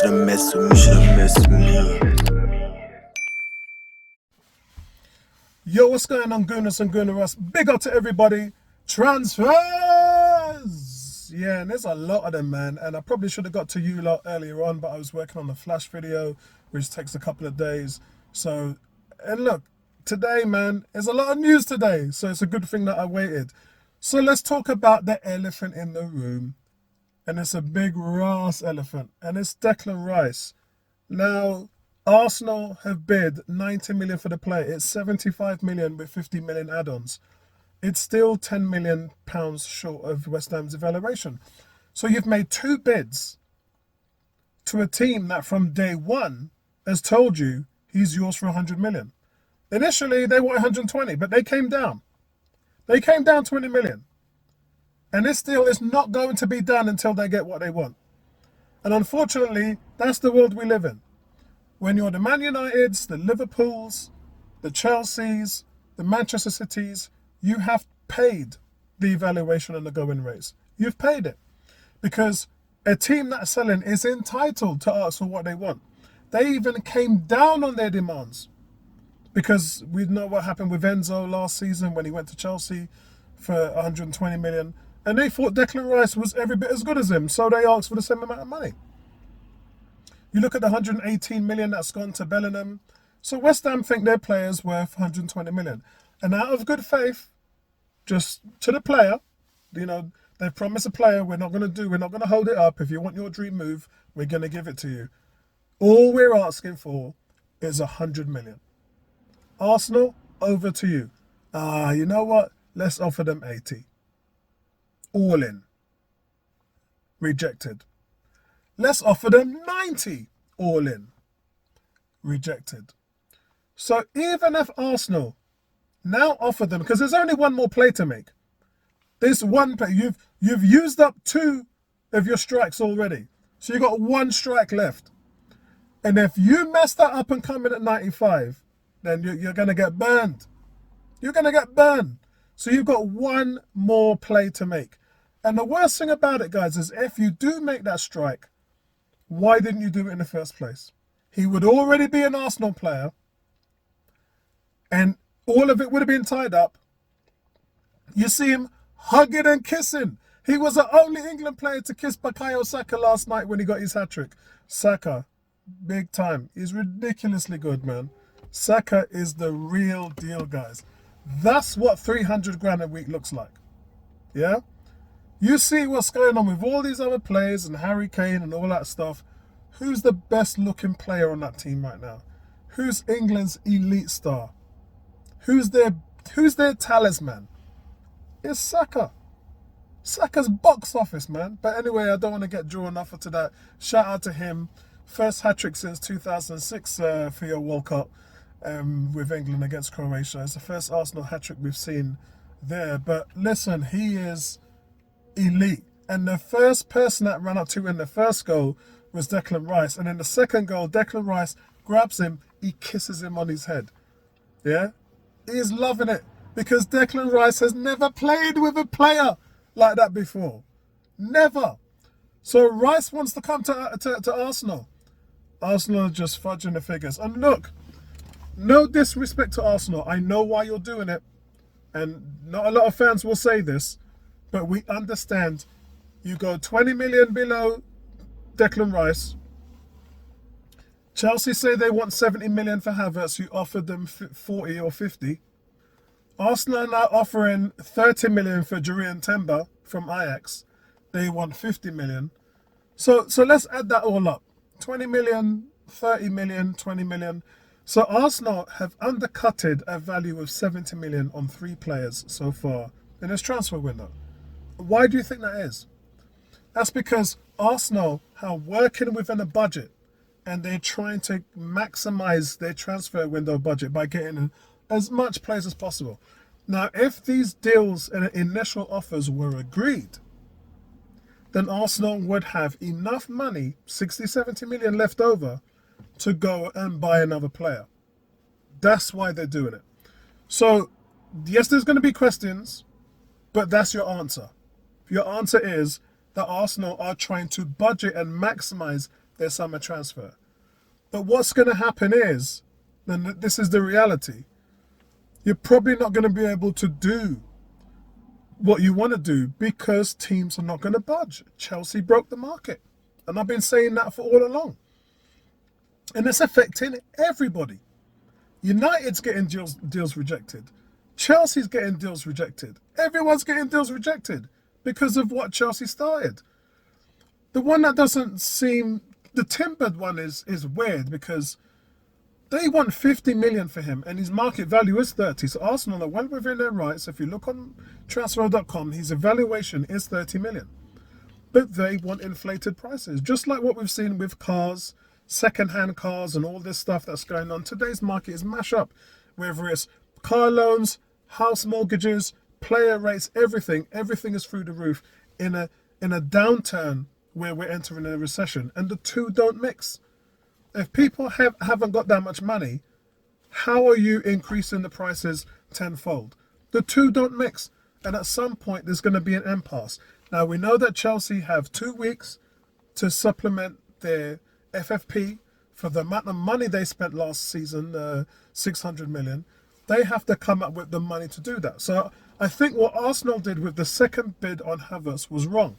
should've messed with me, should've messed with me. Yo, what's going on, Gooners and Gooneras? Big up to everybody. Transfers! Yeah, and there's a lot of them, man. And I probably should have got to you lot earlier on, but I was working on the Flash video, which takes a couple of days. So, and look, today, man, there's a lot of news today. So it's a good thing that I waited. So let's talk about the elephant in the room. And it's a big Ras elephant. And it's Declan Rice. Now, Arsenal have bid 90 million for the player. It's 75 million with 50 million add-ons. It's still 10 million pounds short of West Ham's evaluation. So you've made two bids to a team that from day one has told you he's yours for 100 million. Initially, they wanted 120, but they came down. They came down 20 million. And this deal is not going to be done until they get what they want. And unfortunately, that's the world we live in. When you're the Man Uniteds, the Liverpools, the Chelseas, the Manchester Cities, you have paid the evaluation and the going rates. You've paid it. Because a team that's selling is entitled to ask for what they want. They even came down on their demands. Because we know what happened with Enzo last season when he went to Chelsea for 120 million. And they thought Declan Rice was every bit as good as him, so they asked for the same amount of money. You look at the 118 million that's gone to Bellingham. So West Ham think their player's worth 120 million. And out of good faith, just to the player, you know, they promise a player, we're not going to hold it up. If you want your dream move, we're going to give it to you. All we're asking for is 100 million. Arsenal, over to you. You know what? Let's offer them 80. All in. Rejected. Let's offer them 90. All in. Rejected. So even if Arsenal now offer them, because there's only one more play to make. This one play, you've used up 2 of your strikes already. So you've got 1 strike left. And if you mess that up and come in at 95, then you're going to get burned. You're going to get burned. So you've got 1 more play to make. And the worst thing about it, guys, is if you do make that strike, why didn't you do it in the first place? He would already be an Arsenal player, and all of it would have been tied up. You see him hugging and kissing. He was the only England player to kiss Bukayo Saka last night when he got his hat-trick. Saka, big time. He's ridiculously good, man. Saka is the real deal, guys. That's what 300 grand a week looks like. Yeah? You see what's going on with all these other players and Harry Kane and all that stuff. Who's the best looking player on that team right now? Who's England's elite star? Who's their talisman? It's Saka. Saka's box office, man. But anyway, I don't want to get drawn off into that. Shout out to him. First hat-trick since 2006 for your World Cup with England against Croatia. It's the first Arsenal hat-trick we've seen there. But listen, he is elite. And the first person that ran up to in the first goal was Declan Rice. And in the second goal, Declan Rice grabs him, he kisses him on his head. Yeah? He's loving it. Because Declan Rice has never played with a player like that before. Never. So Rice wants to come to Arsenal. Arsenal are just fudging the figures. And look, no disrespect to Arsenal. I know why you're doing it. And not a lot of fans will say this. But we understand you go 20 million below Declan Rice. Chelsea say they want 70 million for Havertz. You offered them 40 or 50. Arsenal are now offering 30 million for Jurrien Timber from Ajax. They want 50 million. So let's add that all up. 20 million, 30 million, 20 million. So Arsenal have undercutted a value of 70 million on 3 players so far in this transfer window. Why do you think that is? That's because Arsenal are working within a budget and they're trying to maximize their transfer window budget by getting as much players as possible. Now, if these deals and initial offers were agreed, then Arsenal would have enough money, 60, 70 million left over, to go and buy another player. That's why they're doing it. So, yes, there's going to be questions, but that's your answer. Your answer is that Arsenal are trying to budget and maximize their summer transfer. But what's going to happen is, and this is the reality, you're probably not going to be able to do what you want to do because teams are not going to budge. Chelsea broke the market. And I've been saying that for all along. And it's affecting everybody. United's getting deals rejected. Chelsea's getting deals rejected. Everyone's getting deals rejected because of what Chelsea started. The one that doesn't seem... The timbered one is weird because they want 50 million for him and his market value is 30. So Arsenal are well within their rights. If you look on transfer.com, his evaluation is 30 million. But they want inflated prices, just like what we've seen with cars, second-hand cars and all this stuff that's going on. Today's market is mash up, whether it's car loans, house mortgages, player rates, everything is through the roof in a downturn where we're entering a recession, and the two don't mix. If people haven't got that much money, how are you increasing the prices tenfold? The two don't mix, and at some point there's going to be an impasse. Now we know that Chelsea have 2 weeks to supplement their FFP for the amount of money they spent last season, 600 million. They have to come up with the money to do that. So I think what Arsenal did with the second bid on Havertz was wrong.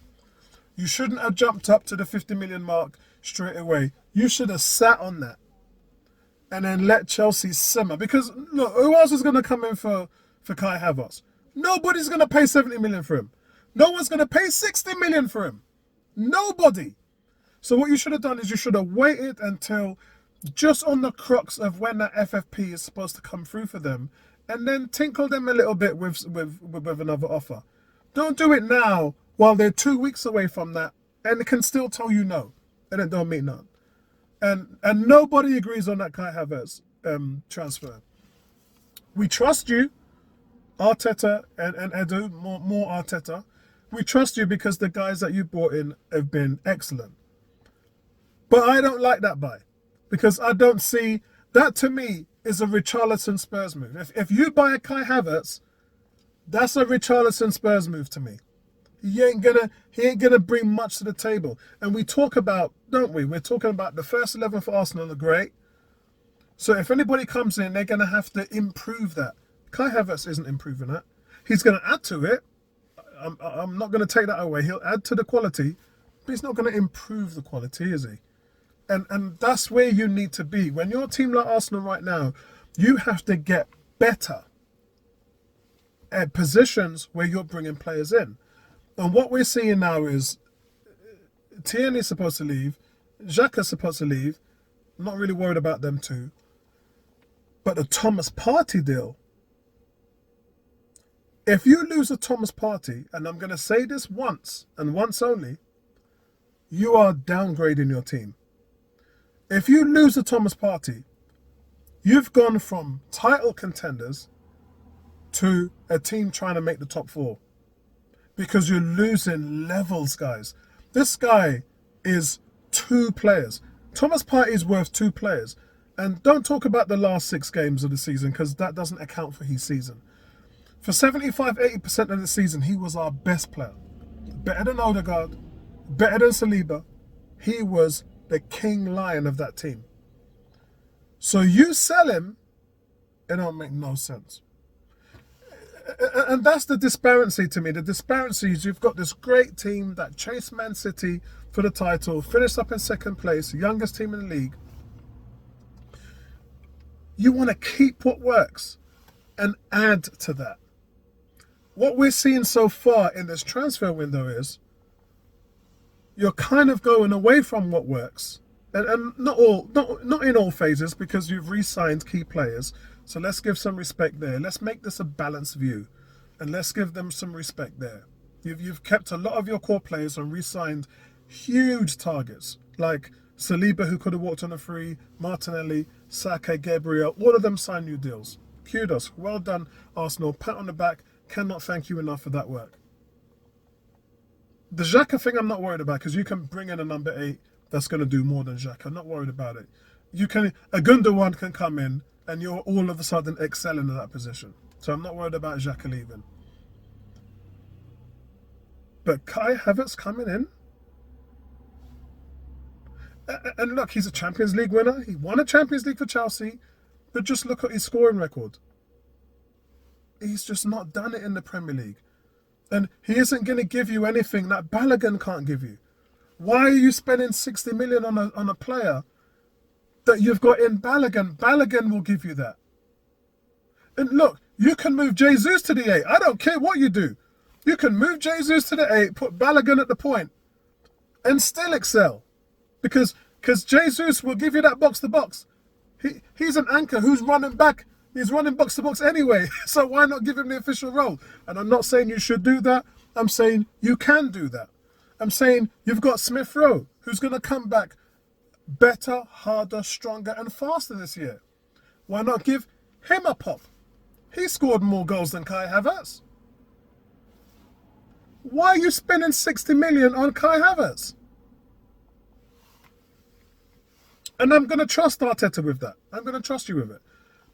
You shouldn't have jumped up to the 50 million mark straight away. You should have sat on that and then let Chelsea simmer. Because, look, who else is going to come in for Kai Havertz? Nobody's going to pay 70 million for him. No one's going to pay 60 million for him. Nobody. So what you should have done is you should have waited until just on the crux of when that FFP is supposed to come through for them and then tinkle them a little bit with another offer. Don't do it now while they're 2 weeks away from that and it can still tell you no. And it don't mean none. And nobody agrees on that Kai Havertz transfer. We trust you, Arteta and Edu, more Arteta. We trust you because the guys that you brought in have been excellent. But I don't like that buy because I don't see... That to me is a Richarlison Spurs move. If you buy a Kai Havertz, that's a Richarlison Spurs move to me. He ain't gonna bring much to the table. And we talk about, don't we? We're talking about the first 11 for Arsenal are great. So if anybody comes in, they're gonna have to improve that. Kai Havertz isn't improving that. He's gonna add to it. I'm not gonna take that away. He'll add to the quality, but he's not gonna improve the quality, is he? And that's where you need to be. When you're a team like Arsenal right now, you have to get better at positions where you're bringing players in. And what we're seeing now is Tierney's supposed to leave, Xhaka's supposed to leave. I'm not really worried about them too. But the Thomas Partey deal, if you lose a Thomas Partey, and I'm going to say this once and once only, you are downgrading your team. If you lose a Thomas Partey, you've gone from title contenders to a team trying to make the top four. Because you're losing levels, guys. This guy is 2 players. Thomas Partey is worth 2 players. And don't talk about the last 6 games of the season because that doesn't account for his season. For 75-80% of the season, he was our best player. Better than Odegaard, better than Saliba. He was the king lion of that team. So you sell him, it don't make no sense. And that's the disparity to me. The disparity is you've got this great team that chased Man City for the title, finished up in 2nd place, youngest team in the league. You want to keep what works and add to that. What we're seeing so far in this transfer window is you're kind of going away from what works. And not in all phases because you've re-signed key players. So let's give some respect there. Let's make this a balanced view. And let's give them some respect there. You've kept a lot of your core players and re-signed huge targets. Like Saliba, who could have walked on a free, Martinelli, Saka, Gabriel. All of them signed new deals. Kudos. Well done, Arsenal. Pat on the back. Cannot thank you enough for that work. The Xhaka thing I'm not worried about because you can bring in a number 8 that's going to do more than Xhaka. I'm not worried about it. A Gundogan can come in and you're all of a sudden excelling in that position. So I'm not worried about Xhaka leaving. But Kai Havertz coming in? And look, he's a Champions League winner. He won a Champions League for Chelsea. But just look at his scoring record. He's just not done it in the Premier League. And he isn't going to give you anything that Balogun can't give you. Why are you spending 60 million on a player that you've got in Balogun? Balogun will give you that. And look, you can move Jesus to the 8. I don't care what you do. You can move Jesus to the 8, put Balogun at the point, and still excel. Because Jesus will give you that box-to-box. He's an anchor who's running back. He's running box-to-box anyway. So why not give him the official role? And I'm not saying you should do that. I'm saying you can do that. I'm saying you've got Smith Rowe, who's going to come back better, harder, stronger, and faster this year. Why not give him a pop? He scored more goals than Kai Havertz. Why are you spending 60 million on Kai Havertz? And I'm going to trust Arteta with that. I'm going to trust you with it.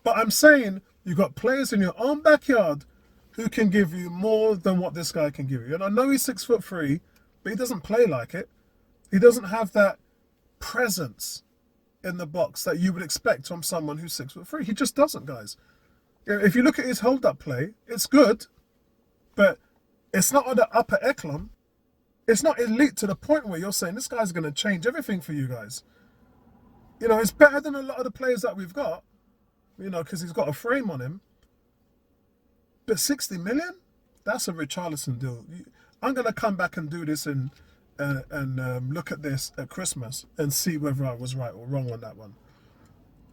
But I'm saying you've got players in your own backyard who can give you more than what this guy can give you. And I know he's 6'3", but he doesn't play like it. He doesn't have that presence in the box that you would expect from someone who's 6'3". He just doesn't, guys. If you look at his hold-up play, it's good, but it's not on the upper echelon. It's not elite to the point where you're saying this guy's going to change everything for you guys. You know, it's better than a lot of the players that we've got, you know, because he's got a frame on him. But 60 million? That's a Richarlison deal. I'm going to come back and do this and look at this at Christmas and see whether I was right or wrong on that one.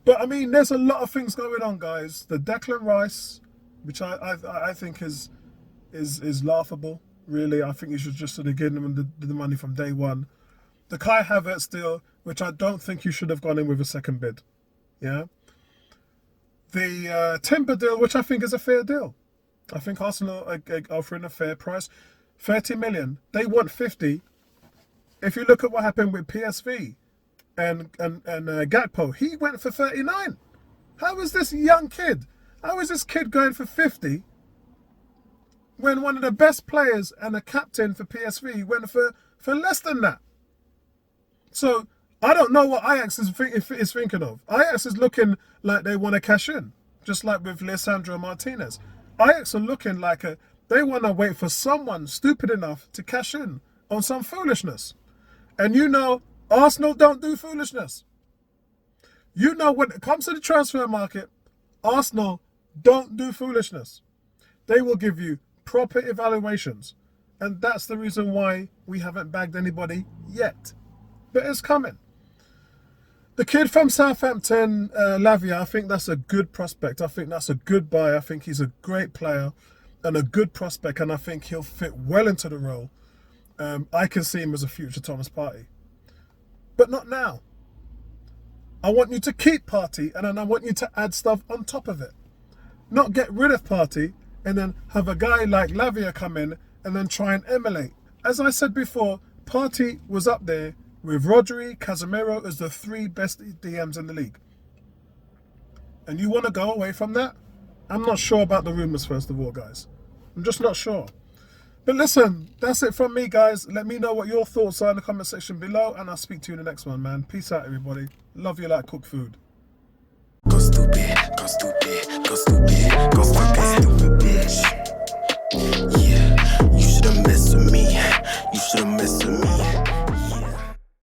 But, I mean, there's a lot of things going on, guys. The Declan Rice, which I think is laughable, really. I think you should just sort of give him the money from day one. The Kai Havertz deal, which I don't think you should have gone in with a second bid. Yeah. The Timber deal, which I think is a fair deal. I think Arsenal are offering a fair price. 30 million. They want 50. If you look at what happened with PSV and Gakpo, he went for 39. How is this young kid? How is this kid going for 50 when one of the best players and a captain for PSV went for less than that? So I don't know what Ajax is thinking of. Ajax is looking like they want to cash in, just like with Lisandro Martinez. Ajax are looking like they want to wait for someone stupid enough to cash in on some foolishness. And you know, Arsenal don't do foolishness. You know, when it comes to the transfer market, Arsenal don't do foolishness. They will give you proper evaluations. And that's the reason why we haven't bagged anybody yet. But it's coming. The kid from Southampton, Lavia, I think that's a good prospect. I think that's a good buy. I think he's a great player and a good prospect, and I think he'll fit well into the role. I can see him as a future Thomas Partey. But not now. I want you to keep Partey, and then I want you to add stuff on top of it. Not get rid of Partey and then have a guy like Lavia come in and then try and emulate. As I said before, Partey was up there with Rodri, Casemiro as the 3 best DMs in the league. And you want to go away from that? I'm not sure about the rumours, first of all, guys. I'm just not sure. But listen, that's it from me, guys. Let me know what your thoughts are in the comment section below, and I'll speak to you in the next one, man. Peace out, everybody. Love you like cooked food. Go stupid, go stupid, go stupid, go stupid, bitch. Yeah, you should've messed with me. You should've messed with me.